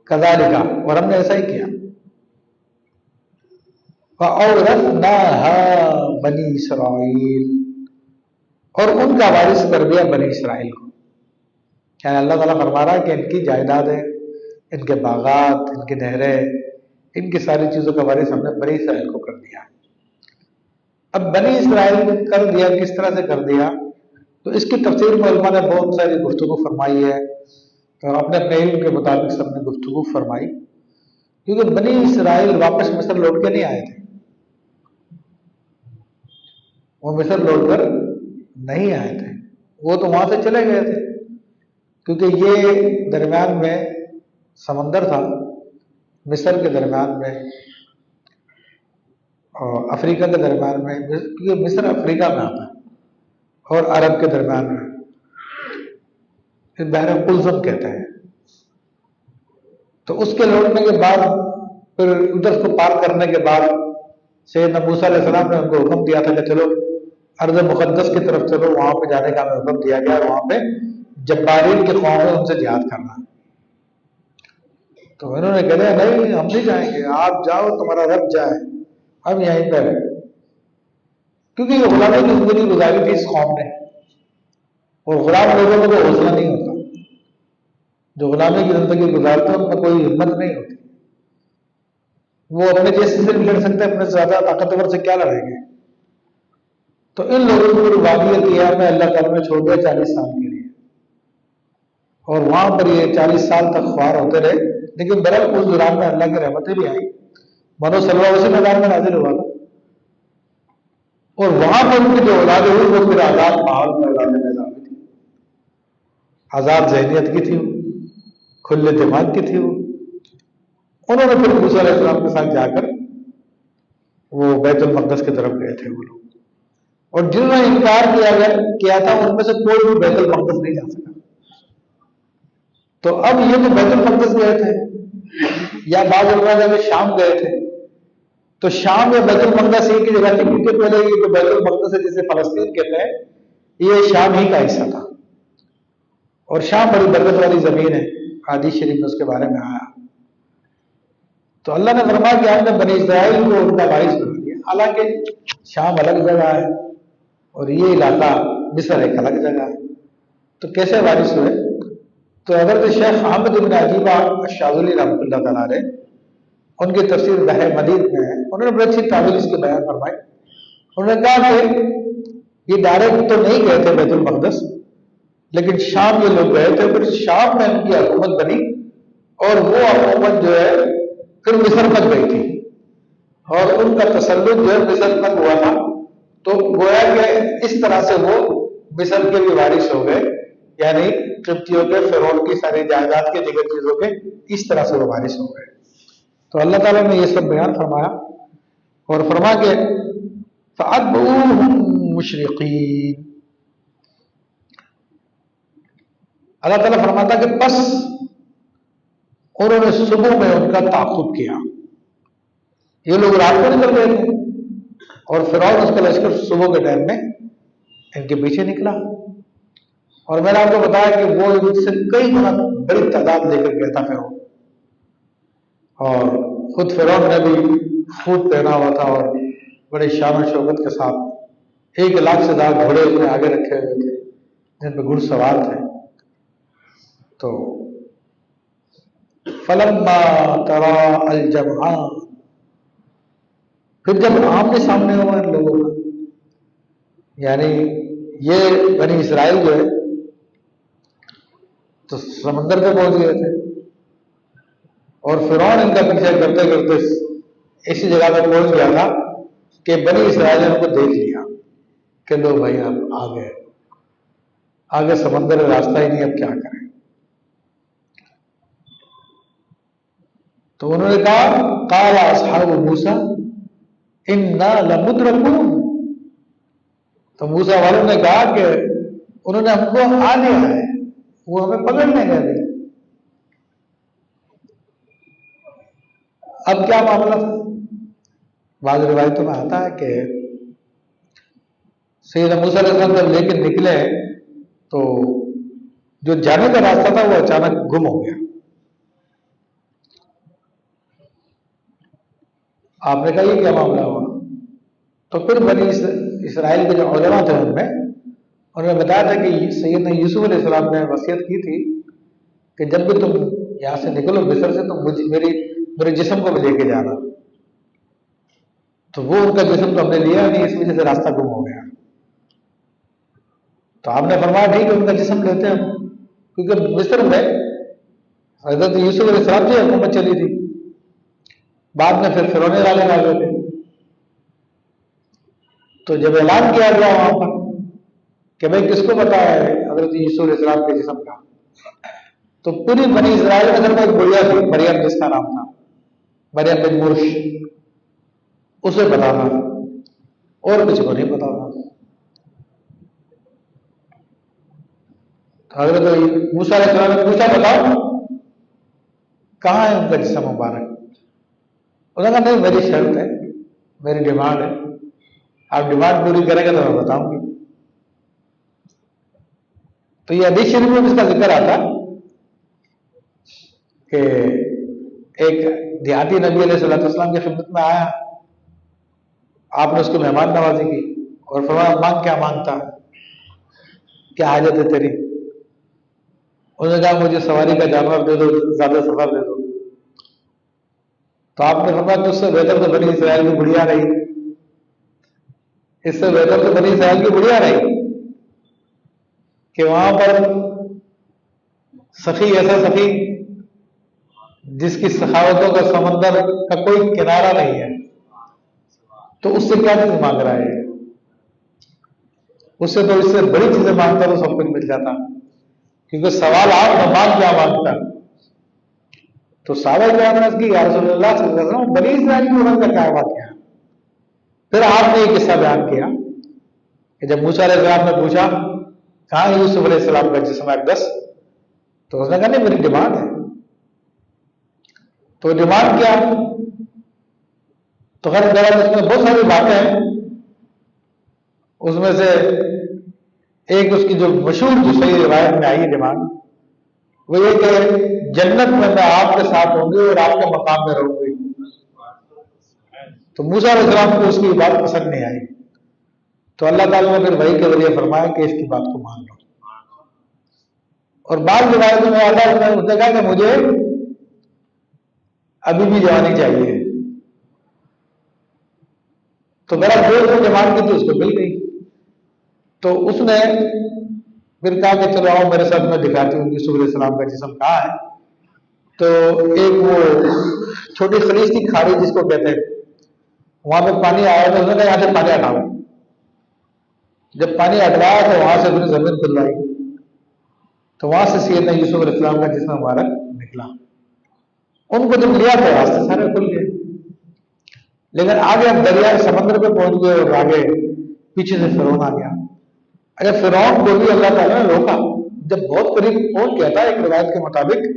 کذالک، اور ہم نے ایسا ہی کیا. فَأَوْرَثْنَاهَا بنی اسرائیل، اور ان کا وارث کر دیا بنی اسرائیل کو. یعنی اللہ تعالیٰ فرما رہا ہے کہ ان کی جائیدادیں، ان کے باغات، ان کی نہریں، ان کی ساری چیزوں کا وارث ہم نے بنی اسرائیل کو کر دیا. اب بنی اسرائیل کر دیا، کس طرح سے کر دیا؟ تو اس کی تفسیر میں علماء نے بہت ساری گفتگو فرمائی ہے، اور اپنے اپنے علم کے مطابق سب نے گفتگو فرمائی. کیونکہ بنی اسرائیل واپس مصر لوٹ کے نہیں آئے تھے، وہ مصر لوٹ کر نہیں آئے تھے، وہ تو وہاں سے چلے گئے تھے. کیونکہ یہ درمیان میں سمندر تھا، مصر کے درمیان میں اور افریقہ کے درمیان میں، کیونکہ مصر افریقہ میں آتا ہے اور عرب کے درمیان میں، بحر قلزم کہتے ہیں. تو اس کے لوٹنے کے بعد پھر ادھر کو پار کرنے کے بعد سیدنا موسیٰ علیہ السلام نے ان کو حکم دیا تھا کہ چلو ارض مقدس کی طرف چلو، وہاں پہ جانے کا ہمیں حکم دیا گیا، اور وہاں پہ جبارین کی قوم ہے ان سے جہاد کرنا. تو انہوں نے کہا نہیں ہم نہیں جائیں گے، آپ جاؤ، تمہارا رب جائے، ہم یہیں پہ رہیں. کیونکہ یہ غلامی کی زندگی گزاری تھی اس قوم نے، اور غلام لوگوں میں کوئی حوصلہ نہیں ہوتا. جو غلامی کی زندگی گزارتے ہیں ان میں کوئی ہمت نہیں ہوتی، وہ اپنے جیسے سے نہیں لڑ سکتے، اپنے سے زیادہ طاقتور سے کیا لڑیں گے. تو ان لوگوں کو وادی دیا میں اللہ تعالیٰ نے چھوڑ دیا 40 سال کے لیے، اور وہاں پر یہ 40 سال تک خوار ہوتے رہے. لیکن برحال اس دوران میں اللہ کی رحمتیں بھی آئی، منو سلوا اسی میدان میں نازل ہوا تھا، اور وہاں پر ان کی جو اولاد ہوئی وہ پھر آزاد ماحول میں اولاد پیدا ہوئی تھی، آزاد ذہنیت کی تھی، کھلے دماغ کی تھی. انہوں نے پھر موسیٰ علیہ السلام کے ساتھ جا کر وہ بیت المقدس کی طرف گئے تھے وہ لوگ، اور جنہوں نے انکار کیا تھا ان میں سے کوئی بھی بیت المقدس نہیں جا سکا. تو اب یہ جو بیت المقدس گئے تھے، یا بعض علماء جب شام گئے تھے، تو شام یا بیت المقدس ایک ہی جگہ تھی، کیونکہ پہلے یہ جو بیت المقدس ہے جسے فلسطین کہتے ہیں، یہ شام ہی کا حصہ تھا، اور شام بڑی برکت والی زمین ہے، حدیث شریف میں اس کے بارے میں آیا. تو اللہ نے فرمایا کہ ہم نے بنی اسرائیل کو ان کا وارث بنا دیا. حالانکہ شام الگ جگہ ہے اور یہ علاقہ مصر ایک الگ جگہ ہے، تو کیسے وارث ہوئے؟ تو حضرت شیخ احمد بن عجیبہ الشاذلی رحمۃ اللہ تعالیٰ علیہ، ان کی تفسیر بحر مدید میں ہے، انہوں نے بڑی اچھی تعبیر اس کے بیان فرمائی. انہوں نے کہا کہ یہ ڈائریکٹ تو نہیں گئے تھے بیت المقدس، لیکن شام یہ لوگ گئے تھے، پھر شام میں ان کی حکومت بنی، اور وہ حکومت جو ہے پھر مصر تک گئی تھی، اور ان کا تسلط جو ہے مصر تک ہوا تھا. تو گویا کہ اس طرح سے وہ مصر کے بھی وارث ہو گئے، یعنی قبطیوں کے، فرعون کی ساری جائیداد کے، دیگر چیزوں کے، اس طرح سے وہ وارث ہو گئے. تو اللہ تعالیٰ نے یہ سب بیان فرمایا، اور فرما کے فَأَتْبَعُوهُم مُشْرِقِينَ. اللہ تعالیٰ فرماتا کہ پس انہوں نے صبح میں ان کا تعاقب کیا. یہ لوگ رات کو نکل گئے تھے، اور فرعون اس کا لشکر صبح کے ٹائم میں ان کے پیچھے نکلا. اور میں نے آپ کو بتایا کہ وہ ان سے کئی گنا بڑی تعداد لے کر گیا تھا فرعون، اور خود فرعون نے بھی خوب پہنا ہوا تھا، اور بڑے شان و شوکت کے ساتھ 1 لاکھ سے زیادہ گھوڑے اپنے آگے رکھے ہوئے تھے جن پہ گھڑ سوار تھے. تو فَلَمَّا تَرَا الْجَمْعَانِ، پھر جب آمنے سامنے ہوا ان لوگوں کا، یعنی یہ بنی اسرائیل جو ہے تو سمندر پہ پہنچ گئے تھے، اور فرعون ان کا پیچھا کرتے کرتے ایسی جگہ پہ پہنچ گیا تھا کہ بنی اسرائیل نے ان کو دیکھ لیا کہ لو بھائی آپ آ گئے، آگے سمندر راستہ ہی نہیں، اب کیا کریں. تو انہوں نے کہا قال اصحاب موسیٰ انا لمدرکون. تو موسیٰ والوں نے کہا کہ انہوں نے ہم کو آ لیا ہے، وہ ہمیں پکڑنے گئے. اب کیا معاملہ تھا؟ بعض روایتوں میں آتا ہے کہ سیدنا موسیٰ علیہ السلام جب لے کے نکلے تو جو جانے کا راستہ تھا وہ اچانک گم ہو گیا. آپ نے کہا یہ کیا معاملہ ہوا؟ تو پھر بنی اسرائیل کے جو علماء تھے ان میں انہوں نے بتایا تھا کہ سیدنا یوسف علیہ السلام نے وصیت کی تھی کہ جب بھی تم یہاں سے نکلو مصر سے تو میرے جسم کو بھی لے کے جانا. تو وہ ان کا جسم تو ہم نے لیا نہیں، اس وجہ سے راستہ گم ہو گیا. تو آپ نے فرمایا ٹھیک ہے ان کا جسم لیتے ہیں، کیونکہ مصر میں حضرت یوسف علیہ السلام کی حکومت چلی تھی، بعد میں پھر فرعون والے آ گئے تھے. تو جب اعلان کیا گیا وہاں پر کہ بھائی کس کو پتا ہے حضرت یوسف علیہ السلام کے جسم کا، تو پوری بنی اسرائیل میں صرف ایک بڑھیا تھی مریم جس کا نام تھا مریم بن مرش، اسے پتا تھا اور کسی کو نہیں پتا تھا. حضرت موسیٰ علیہ السلام نے پوچھا بتاؤ کہاں ہے ان کا جسم مبارک؟ انہوں نے کہا نہیں میری شرط ہے، میری ڈیمانڈ ہے، آپ ڈیمانڈ پوری کریں گے تو میں بتاؤں گی. تو یہ حدیث شریف میں اس کا ذکر آتا کہ ایک دیہاتی نبی علیہ السلام کی خدمت میں آیا، آپ نے اس کو مہمان نوازی کی اور فرمایا مانگ کیا مانگتا، کیا حاجت ہے تیری؟ انہوں نے کہا مجھے سواری کا جانور دے دو، زیادہ سفر دے دو. تو آپ نے فرمایا کہ اس سے بہتر تو بنی اسرائیل کی بڑھیا رہی، اس سے بہتر تو بنی اسرائیل کی بڑھیا رہی کہ وہاں پر سخی ایسا سخی جس کی سخاوتوں کا سمندر کا کوئی کنارہ نہیں ہے، تو اس سے کیا چیز مانگ رہا ہے؟ اس سے تو اس سے بڑی چیزیں مانگتا تو سب کچھ مل جاتا، کیونکہ سوال آپ نماز کیا مانگتا. تو صحابہ کرام کی یا رسول اللہ صلی اللہ علیہ وسلم بنی اسرائیل کی عمر کا کیا واقعہ؟ پھر آپ نے یہ قصہ بیان کیا کہ جب موسیٰ علیہ السلام نے پوچھا کہاں ہے یوسف علیہ السلام کا جسم اقدس، تو اس نے کہا نہیں میری ڈیمانڈ ہے. تو ڈیمانڈ کیا؟ تو خیر اس میں بہت ساری باتیں ہیں، اس میں سے ایک اس کی جو مشہور جو صحیح روایت میں آئی ڈیمانڈ وہ یہ کہ جنت میں آپ کے ساتھ ہوں گے اور آپ کے مقام میں رہوں گی. تو موسیٰ علیہ السلام کو اس کی بات پسند نہیں آئی، تو اللہ تعالیٰ نے پھر وحی کے ذریعے فرمایا کہ اس کی بات کو مان لو. اور بعض روایتوں میں آتا ہے اس نے کہا کہ مجھے ابھی بھی جوانی چاہیے. تو میرا دوست نے ڈیمانڈ کی تو اس کو مل گئی. تو اس نے پھر کہا کہ چلو آؤ میرے ساتھ میں دکھاتی ہوں یوسف علیہ السلام کا جسم کہاں ہے. تو ایک وہ چھوٹی خلیج کی کھاڑی جس کو کہتے ہیں وہاں پہ پانی آیا تو اس نے کہا یہاں سے پانی ہٹاؤ. جب پانی ہٹوایا تو وہاں سے پھر زمین کھلوائی تو وہاں سے سیدنا یوسف علیہ السلام کا جسم مبارک نکلا. ان کو جب لیا تو راستے سارے کھل گئے، لیکن آگے اب دریا سمندر پہ پہنچ گئے اور آگے پیچھے سے فرعون آ گیا. اگر فرعون کو بھی اللہ تعالیٰ نے روکا، جب بہت قریب پہنچ گیا تھا ایک روایت کے مطابق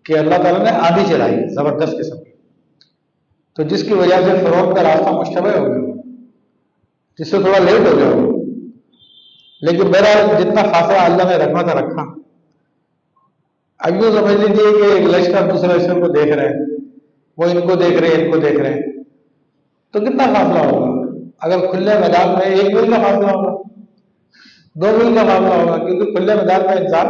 کہ اللہ تعالیٰ نے آندھی چلائی زبردست قسم کی، تو جس کی وجہ سے فرعون کا راستہ مشتبہ ہو گیا، جس سے تھوڑا لیٹ ہو گیا وہ. لیکن میرا جتنا فاصلہ اللہ نے رکھنا تھا رکھا. اب یوں سمجھ لیجیے کہ ایک لشکر دوسرے لشکر کو دیکھ رہے ہیں، وہ ان کو دیکھ رہے ہیں ان کو دیکھ رہے ہیں، تو کتنا فاصلہ ہوگا؟ اگر کھلے میدان میں 1 میل کا فاصلہ ہوگا، 2 میل کا فاصلہ ہوگا، کیونکہ کھلے میدان میں انسان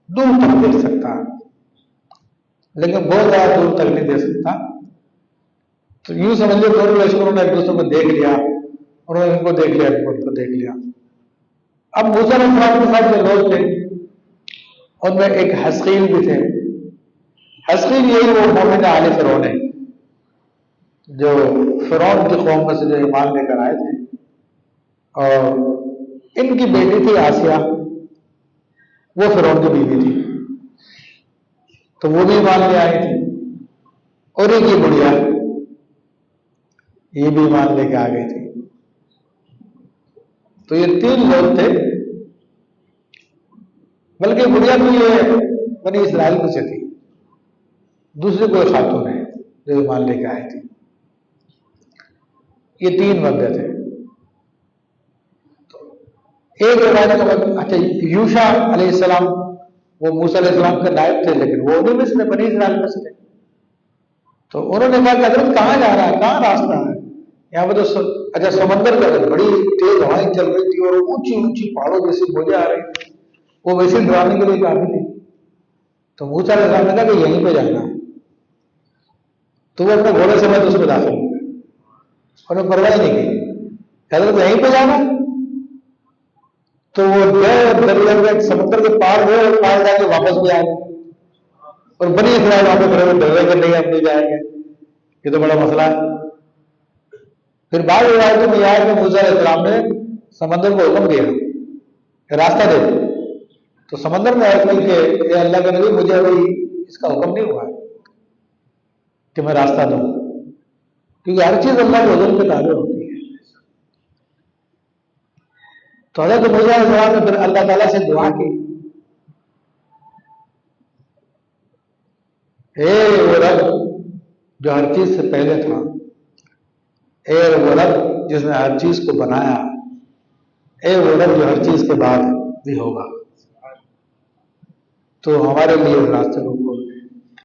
دور تک دیکھ سکتا ہے لیکن بہت زیادہ دور تک نہیں دیکھ سکتا. تو یوں سمجھ لو دونوں لشکروں نے ایک دوسرے کو دیکھ لیا، انہوں نے ان کو دیکھ لیا ان کو دیکھ لیا. اب موسیٰ علیہ السلام کے ساتھ جو لوگ تھے ان میں ایک حزقیل بھی تھے. حزقیل یہی وہ مومن آل فرعون ہے جو فرعون کی قوم میں سے جو ایمان لے کر آئے تھے، اور ان کی بیٹی تھی آسیہ، وہ فرعون کی بیوی تھی، تو وہ بھی ایمان لے آئی تھی. اور ایک یہ بڑھیا یہ بھی ایمان لے کے آ گئی تھی. تو یہ 3 لوگ تھے، بلکہ بڑھیا تو یہ بنی اسرائیل میں سے تھی، دوسری کوئی خاتون ہے جو ایمان لے کے آئی تھی. یہ 3 بندے تھے. ایک روایت کا اچھا یوشع علیہ السلام وہ موسیٰ علیہ السلام کے نائب تھے، لیکن وہ انہیں میں سے بنی اسرائیل میں سے تھے. تو انہوں نے کہا کہ حضرت کہاں جا رہا ہے، کہاں راستہ ہے؟ یہاں پہ تو اچھا سمندر کا بڑی تیز ہوائیں چل رہی تھی اور اونچی اونچی پہاڑوں جیسی موجیں آ رہی تھی، وہ ویسے ڈرانے کے لیے کافی تھی. تو موسیٰ علیہ السلام نے کہا کہ یہیں پہ جانا ہے. تو وہ اپنے گھوڑے سمیت اس میں داخل ہو گئے، انہوں نے پرواہ نہیں کی. حضرت یہیں پہ جانا. تو وہ گئے دریا میں، سمندر کے پار ہوئے اور پار جا کے واپس بھی آ گئے. اور بنی اسرائیل وہاں پہ کھڑے ڈر رہے کہ نہیں ہم نہیں جائیں گے، یہ تو بڑا مسئلہ ہے. پھر بعض روایتوں میں یہ ہے کہ موسیٰ علیہ السلام نے سمندر کو حکم دیا کہ راستہ دے. تو سمندر میں عرض کی کہ اے اللہ کے نبی، مجھے ابھی اس کا حکم نہیں ہوا ہے کہ میں راستہ دوں، کیونکہ ہر چیز اللہ کے حکم کے تابع ہوتی ہے. تو حضرت موسیٰ علیہ السلام نے پھر اللہ تعالیٰ سے دعا کی، اے وہ رب جو ہر چیز سے پہلے تھا، اے وہ رب جس نے ہر چیز کو بنایا، اے وہ رب جو ہر چیز کے بعد بھی ہوگا، تو ہمارے لیے راستے کو کھول